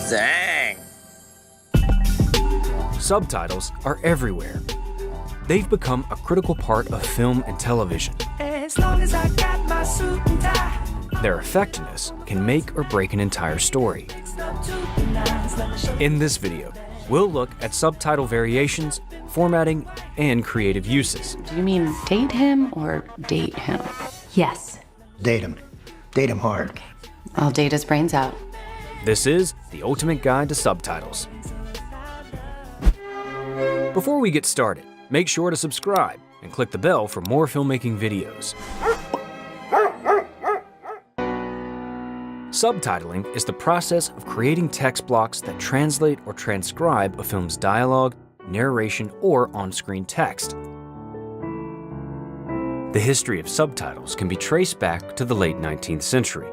Dang! Subtitles are everywhere. They've become a critical part of film and television. As long as I got my suit and tie. Their effectiveness can make or break an entire story. In this video, we'll look at subtitle variations, formatting, and creative uses. Do you mean date him or date him? Yes. Date him. Date him hard. Okay. I'll date his brains out. This is the ultimate guide to subtitles. Before we get started, make sure to subscribe and click the bell for more filmmaking videos. Subtitling is the process of creating text blocks that translate or transcribe a film's dialogue, narration, or on-screen text. The history of subtitles can be traced back to the late 19th century.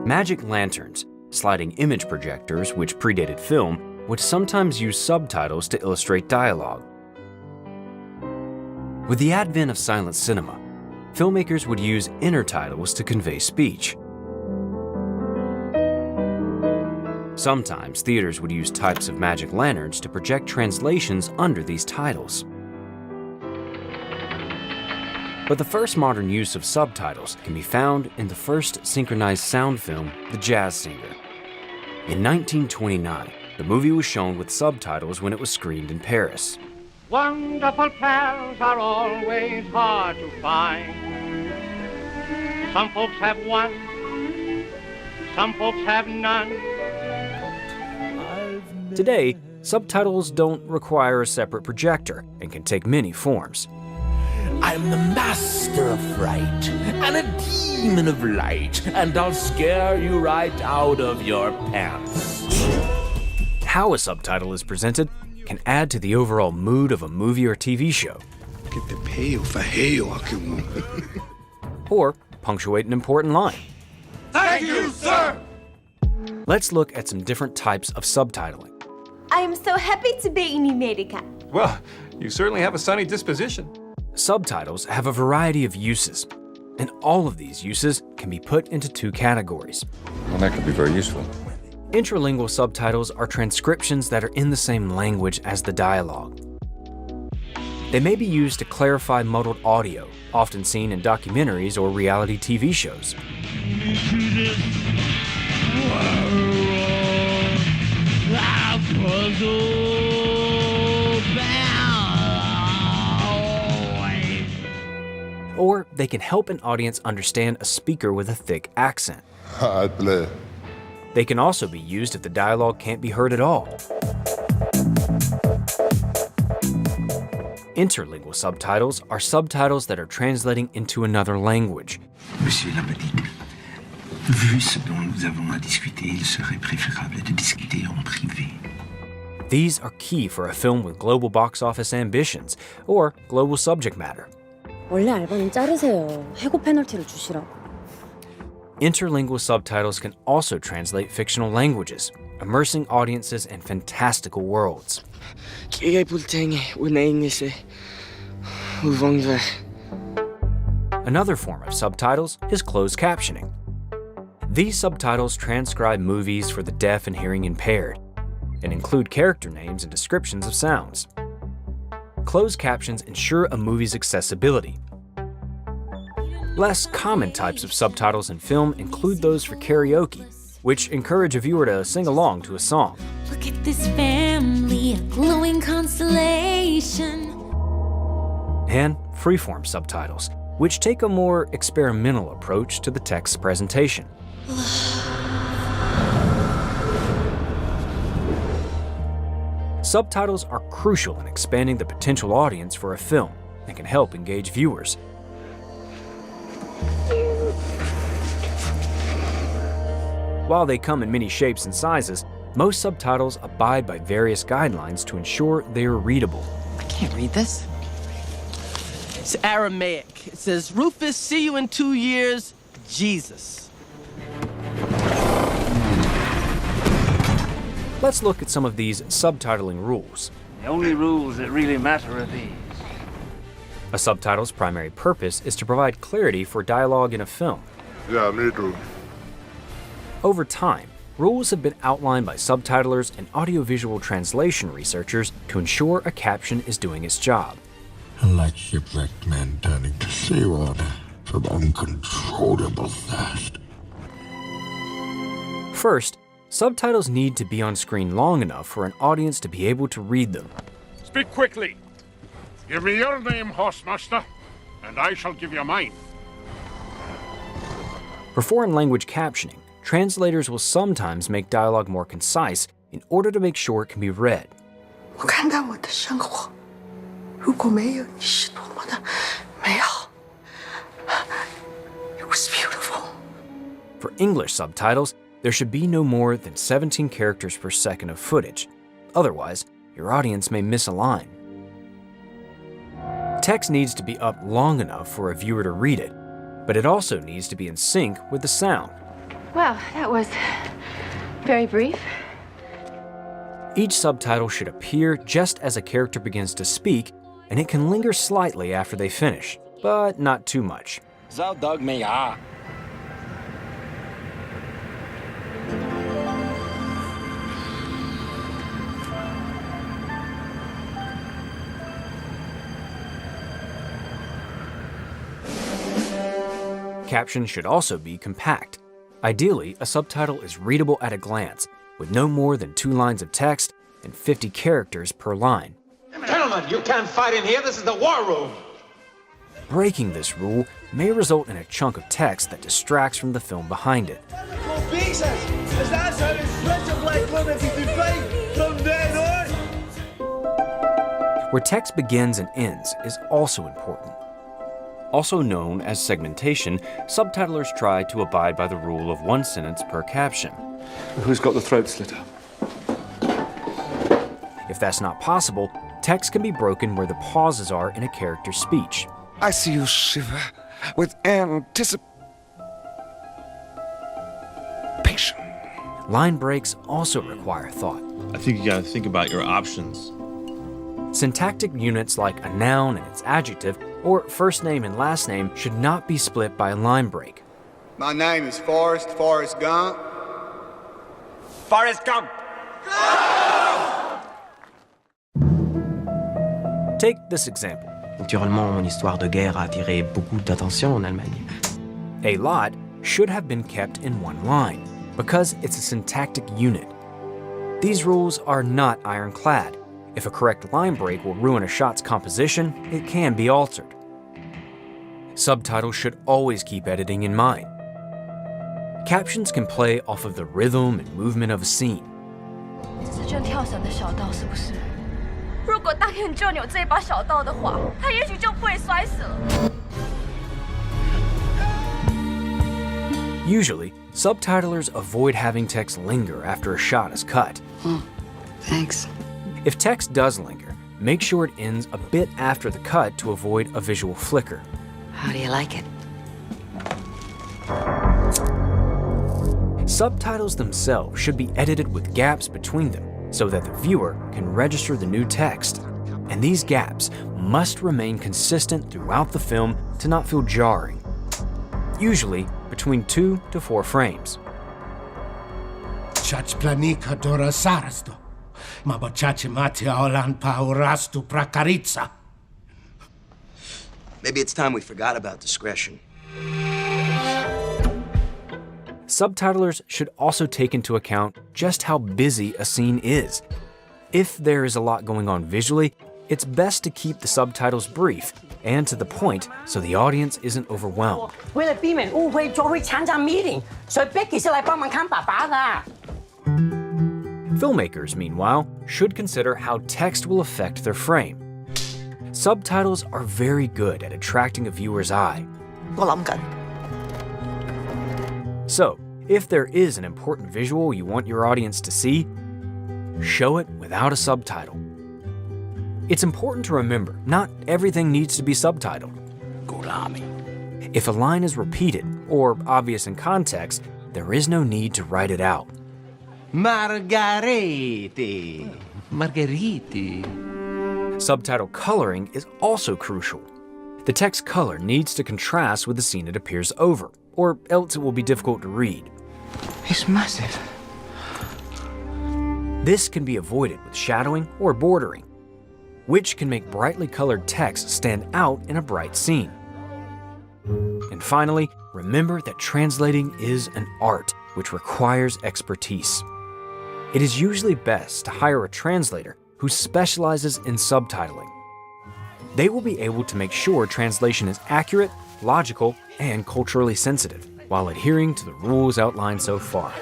Magic lanterns, sliding image projectors which predated film, would sometimes use subtitles to illustrate dialogue. With the advent of silent cinema, filmmakers would use intertitles to convey speech. Sometimes theaters would use types of magic lanterns to project translations under these titles. But the first modern use of subtitles can be found in the first synchronized sound film, The Jazz Singer. In 1929, the movie was shown with subtitles when it was screened in Paris. Wonderful pals are always hard to find. Some folks have one, some folks have none. Today, subtitles don't require a separate projector and can take many forms. I'm the master of fright and a demon of light, and I'll scare you right out of your pants. How a subtitle is presented can add to the overall mood of a movie or TV show, or punctuate an important line. Thank you, sir! Let's look at some different types of subtitling. I am so happy to be in America. Well, you certainly have a sunny disposition. Subtitles have a variety of uses, and all of these uses can be put into two categories. Well, that could be very useful. Intralingual subtitles are transcriptions that are in the same language as the dialogue. They may be used to clarify muddled audio, often seen in documentaries or reality TV shows. Or they can help an audience understand a speaker with a thick accent. They can also be used if the dialogue can't be heard at all. Interlingual subtitles are subtitles that are translating into another language. Monsieur Labadie, vu ce dont nous avons à discuter, il serait préférable de discuter en privé. These are key for a film with global box office ambitions or global subject matter. 원래 알바는 자르세요. 해고 페널티를 주시라고. Interlingual subtitles can also translate fictional languages, immersing audiences in fantastical worlds. Another form of subtitles is closed captioning. These subtitles transcribe movies for the deaf and hearing impaired and include character names and descriptions of sounds. Closed captions ensure a movie's accessibility. Less common types of subtitles in film include those for karaoke, which encourage a viewer to sing along to a song. Look at this family, a glowing constellation. And freeform subtitles, which take a more experimental approach to the text's presentation. Subtitles are crucial in expanding the potential audience for a film and can help engage viewers. While they come in many shapes and sizes, most subtitles abide by various guidelines to ensure they are readable. I can't read this. It's Aramaic. It says, Rufus, see you in 2 years, Jesus. Let's look at some of these subtitling rules. The only rules that really matter are these. A subtitle's primary purpose is to provide clarity for dialogue in a film. Yeah, me too. Over time, rules have been outlined by subtitlers and audiovisual translation researchers to ensure a caption is doing its job. Like shipwrecked men turning to seawater from uncontrollable thirst. First, subtitles need to be on screen long enough for an audience to be able to read them. Speak quickly. Give me your name, Horsemaster, and I shall give you mine. For foreign language captioning, translators will sometimes make dialogue more concise in order to make sure it can be read. 我看到我的生活，如果没有你是多么的美好。It was beautiful. For English subtitles, there should be no more than 17 characters per second of footage. Otherwise, your audience may miss a line. Text needs to be up long enough for a viewer to read it, but it also needs to be in sync with the sound. Well, that was very brief. Each subtitle should appear just as a character begins to speak, and it can linger slightly after they finish, but not too much. Captions should also be compact. Ideally, a subtitle is readable at a glance, with no more than 2 lines of text and 50 characters per line. Gentlemen, you can't fight in here. This is the war room. Breaking this rule may result in a chunk of text that distracts from the film behind it. Where text begins and ends is also important. Also known as segmentation, subtitlers try to abide by the rule of 1 sentence per caption. Who's got the throat slitter? If that's not possible, text can be broken where the pauses are in a character's speech. I see you shiver with anticipation. Line breaks also require thought. I think you gotta think about your options. Syntactic units like a noun and its adjective, or first name and last name, should not be split by a line break. My name is Forrest Gump. Forrest Gump! Take this example. Naturellement, mon histoire de guerre a attiré beaucoup d'attention en Allemagne. A lot should have been kept in 1 line, because it's a syntactic unit. These rules are not ironclad. If a correct line break will ruin a shot's composition, it can be altered. Subtitles should always keep editing in mind. Captions can play off of the rhythm and movement of a scene. Usually, subtitlers avoid having text linger after a shot is cut. Thanks. If text does linger, make sure it ends a bit after the cut to avoid a visual flicker. How do you like it? Subtitles themselves should be edited with gaps between them so that the viewer can register the new text. And these gaps must remain consistent throughout the film to not feel jarring. Usually between 2 to 4 frames. Maybe it's time we forgot about discretion. Subtitlers should also take into account just how busy a scene is. If there is a lot going on visually, it's best to keep the subtitles brief and to the point so the audience isn't overwhelmed. 为了避免误会，就会参加 meeting， 所以 Becky 是来帮忙看爸爸的。 Filmmakers, meanwhile, should consider how text will affect their frame. Subtitles are very good at attracting a viewer's eye. 我諗緊。 So, if there is an important visual you want your audience to see, show it without a subtitle. It's important to remember, not everything needs to be subtitled. If a line is repeated or obvious in context, there is no need to write it out. Margarete. Subtitle coloring is also crucial. The text color needs to contrast with the scene it appears over, or else it will be difficult to read. It's massive. This can be avoided with shadowing or bordering, which can make brightly colored text stand out in a bright scene. And finally, remember that translating is an art which requires expertise. It is usually best to hire a translator who specializes in subtitling. They will be able to make sure translation is accurate, logical, and culturally sensitive, while adhering to the rules outlined so far.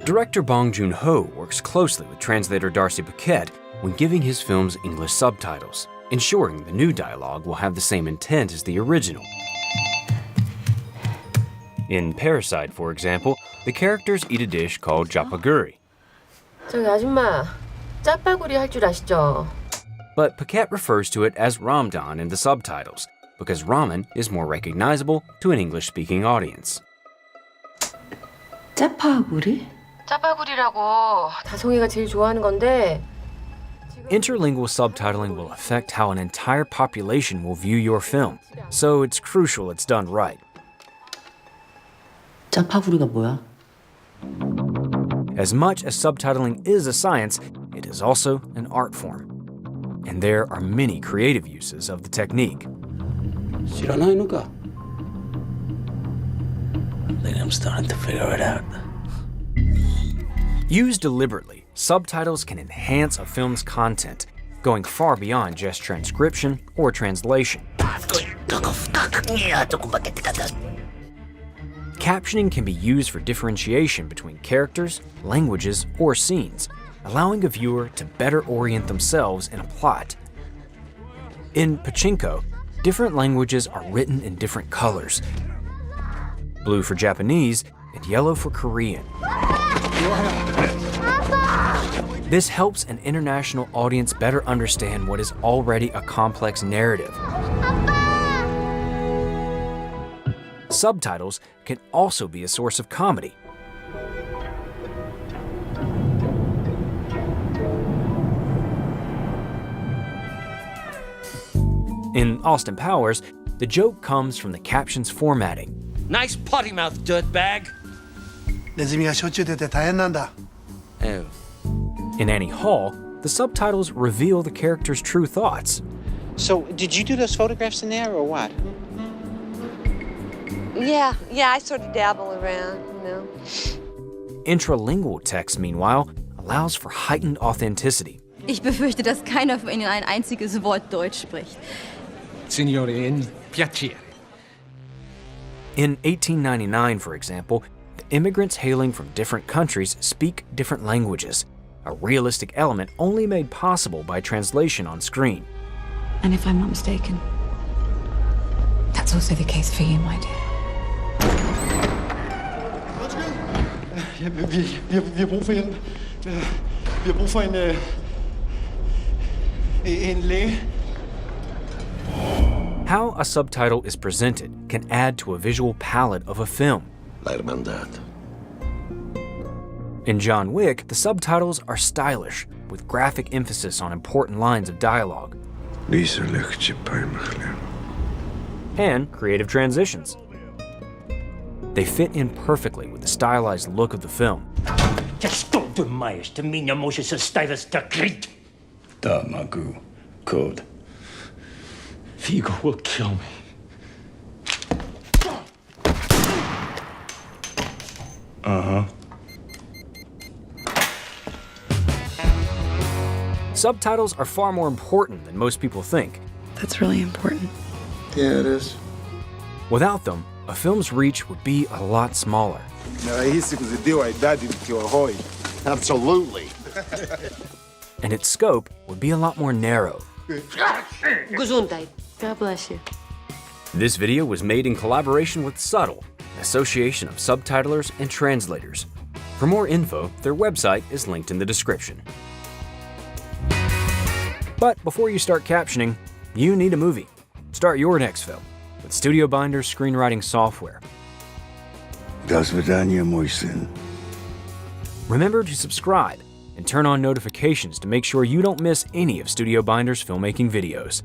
Director Bong Joon-ho works closely with translator Darcy Paquette when giving his films English subtitles, ensuring the new dialogue will have the same intent as the original. In Parasite, for example, the characters eat a dish called japaguri. 저기 아줌마, 짜파구리 할 줄 아시죠? But Paquette refers to it as ramdan in the subtitles, because ramen is more recognizable to an English-speaking audience. 짜파구리? 짜파구리라고 다송이가 제일 좋아하는 건데. Interlingual subtitling will affect how an entire population will view your film, so it's crucial it's done right. 짜파구리가 뭐야? As much as subtitling is a science, it is also an art form. And there are many creative uses of the technique. I think I'm starting to figure it out. Used deliberately, subtitles can enhance a film's content, going far beyond just transcription or translation. Captioning can be used for differentiation between characters, languages, or scenes, allowing a viewer to better orient themselves in a plot. In Pachinko, different languages are written in different colors: blue for Japanese and yellow for Korean. This helps an international audience better understand what is already a complex narrative. Subtitles can also be a source of comedy. In Austin Powers, the joke comes from the caption's formatting. Nice potty mouth, dirtbag. Oh. In Annie Hall, the subtitles reveal the character's true thoughts. So, did you do those photographs in there, or what? Yeah, I sort of dabble around, you know. Intralingual text, meanwhile, allows for heightened authenticity. Ich befürchte, dass keiner von Ihnen ein einziges Wort Deutsch spricht. Signorine, piacere. In 1899, for example, the immigrants hailing from different countries speak different languages, a realistic element only made possible by translation on screen. And if I'm not mistaken, that's also the case for you, my dear. Vi har brug for hjælp. Vi har brug for en læge. How a subtitle is presented can add to a visual palette of a film. In John Wick, the subtitles are stylish, with graphic emphasis on important lines of dialogue. And creative transitions. They fit in perfectly with the stylized look of the film. Code. Vigo will kill me. Subtitles are far more important than most people think. That's really important. Yeah, it is. Without them, a film's reach would be a lot smaller. Absolutely. And its scope would be a lot more narrow. Gesundheit. God bless you. This video was made in collaboration with Subtle, an association of subtitlers and translators. For more info, their website is linked in the description. But before you start captioning, you need a movie. Start your next film with Studio Binder's screenwriting software. До свидания, мой сын. Remember to subscribe and turn on notifications to make sure you don't miss any of Studio Binder's filmmaking videos.